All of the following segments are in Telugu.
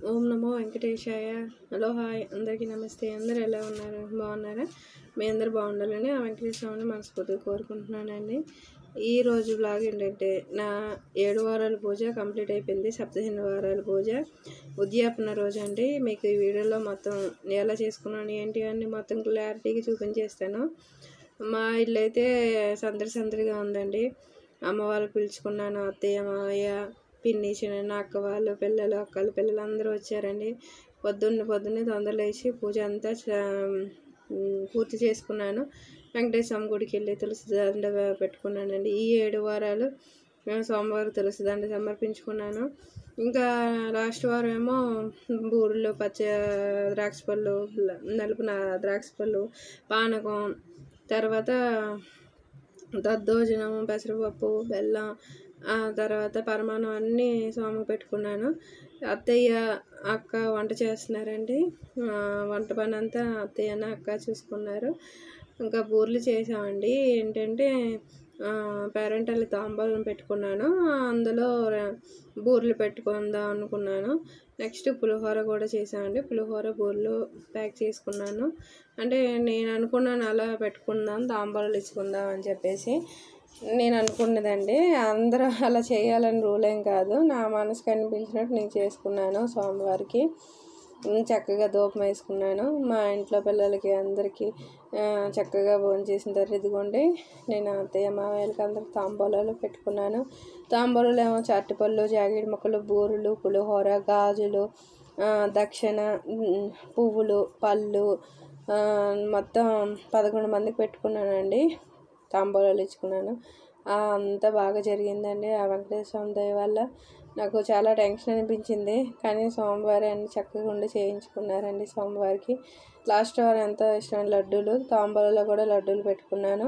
ఓం నమో వెంకటేశాయ. హలో హాయ్ అందరికీ నమస్తే. అందరూ ఎలా ఉన్నారు? బాగున్నారా? మీ అందరు బాగుండాలని ఆ వెంకటేశ్వర స్వామిని మనస్ఫూర్తిగా కోరుకుంటున్నానండి. ఈరోజు బ్లాగ్ ఏంటంటే నా 7 వారాల పూజ కంప్లీట్ అయిపోయింది. సప్తశని వారాల పూజ ఉద్యాపన రోజు అండి. మీకు ఈ వీడియోలో మొత్తం ఎలా చేసుకున్నాను ఏంటి అని మొత్తం క్లారిటీగా చూపించేస్తాను. మా ఇల్లు అయితే సందడిగా ఉందండి. అమ్మ వాళ్ళు పిలుచుకున్నాను, అత్తయ్య మావయ్య పిన్ని చిన్న అక్క వాళ్ళు పిల్లలు అక్కలు పిల్లలు అందరూ వచ్చారండి. పొద్దున్నే తొందర లేచి పూజ అంతా పూర్తి చేసుకున్నాను. వెంకటేశ్వర స్వామి గుడికి వెళ్ళి తులసి దండ పెట్టుకున్నానండి. ఈ 7 వారాలు సోమవారం తులసి దండ సమర్పించుకున్నాను. ఇంకా లాస్ట్ వారం ఏమో బూరెలు, పచ్చ ద్రాక్ష పళ్ళు, నలుపు ద్రాక్ష పళ్ళు, పానకం, తర్వాత దద్దోజనం, పెసరపప్పు, బెల్లం, తర్వాత పరమాన్నం అన్నీ స్వామికి పెట్టుకున్నాను. అత్తయ్య అక్క వంట చేస్తున్నారండి. వంట పని అంతా అత్తయ్య అక్క చూసుకున్నారు. ఇంకా బూరెలు చేసామండి. ఏంటంటే పేరెంటల్ తాంబూలం పెట్టుకున్నాను, అందులో బూరెలు పెట్టుకుందాం అనుకున్నాను. నెక్స్ట్ పులిహోర కూడా చేసామండి. పులిహోర బూరెలు ప్యాక్ చేసుకున్నాను. అంటే నేను అనుకున్నాను అలా పెట్టుకుందాం, తాంబూలాలు ఇచ్చుకుందాం అని చెప్పేసి నేను అనుకున్నదండి. అందరూ అలా చేయాలని రూల్ ఏం కాదు. నా మనసుకు అనిపించినట్టు నేను చేసుకున్నాను. స్వామివారికి చక్కగా ధూపం వేసుకున్నాను. మా ఇంట్లో పిల్లలకి అందరికీ చక్కగా భోజనం చేసిన తర్వాత ఇదిగోండి నేను అత్తయ్య మావయ్యలకి అందరికి తాంబూలాలు పెట్టుకున్నాను. తాంబూలాలు ఏమో అరటిపళ్ళు, జాకెట్ ముక్కలు, బూరెలు, పులిహోర, గాజులు, దక్షిణ, పువ్వులు, పళ్ళు, మొత్తం 11 మందికి పెట్టుకున్నానండి. తాంబూలాలు ఇచ్చుకున్నాను. అంతా బాగా జరిగిందండి. ఆ వెంకటేశ్వర స్వామి దయ వల్ల నాకు చాలా టెన్షన్ అనిపించింది, కానీ స్వామివారి అన్ని చక్కగా ఉండి చేయించుకున్నారండి. స్వామివారికి లాస్ట్ వారం ఎంతో ఇష్టం లడ్డూలు, తాంబూలలో కూడా లడ్డూలు పెట్టుకున్నాను.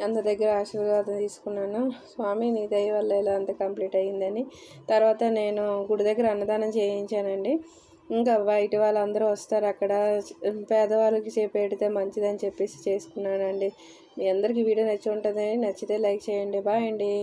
అందరి దగ్గర ఆశీర్వాదం తీసుకున్నాను. స్వామి నీ దయ వల్ల ఇలా అంతా కంప్లీట్ అయ్యిందని. తర్వాత నేను గుడి దగ్గర అన్నదానం చేయించానండి. ఇంకా బయట వాళ్ళందరూ వస్తారు, అక్కడ పేదవాళ్ళకి పెడితే మంచిదని చెప్పేసి చేసుకున్నానండి. మీ అందరికీ వీడియో నచ్చి ఉంటుంది. నచ్చితే లైక్ చేయండి. బాయ్ అండి.